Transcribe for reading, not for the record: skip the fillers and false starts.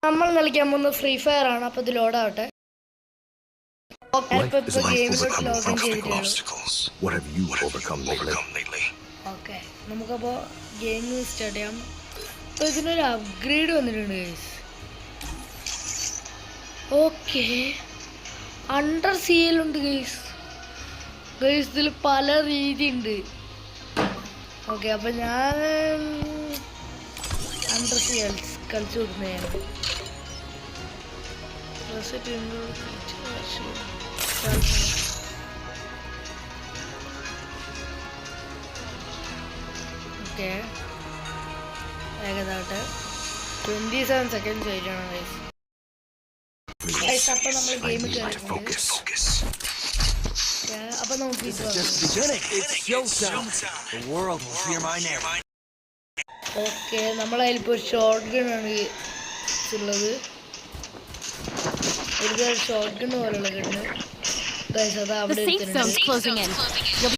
നമ്മൾ കളിക്കാൻ പോകുന്ന ഫ്രീ ഫയർ ആണ്. അപ്പോൾ ഇത് ലോഡ് ആവട്ടെ. ഓക്കെ, നമുക്കപ്പോൾ ഗെയിം സ്റ്റാർട്ട് ചെയ്യാം. അപ്പോൾ ഇതിനൊരു അപ്ഗ്രേഡ് വന്നിട്ടുണ്ട് ഗൈസ്. ഓക്കെ, അണ്ടർ സീലുണ്ട് ഗൈസ്. ഇതിൽ പല രീതി ഉണ്ട്. ഓക്കെ, അപ്പോൾ ഞാൻ അണ്ടർ സീ കളിച്ചു കൊടുക്കുന്നതാണ്. ഓക്കെ, ഏകദേശം 27 സെക്കൻഡ്സ് ആയിട്ടാണ് ഗൈസ്. അപ്പോൾ നമ്മൾ ഗെയിം അപ്പോൾ നമുക്ക് ഓക്കെ, നമ്മളതിലിപ്പോൾ ഒരു ഷോർട്ട് ഗൺ ആണ് ഉള്ളത്. ഒരു ഷോർട്ട് ഗൺ പോലുള്ള ഗണ്ണ് അത് അവിടെ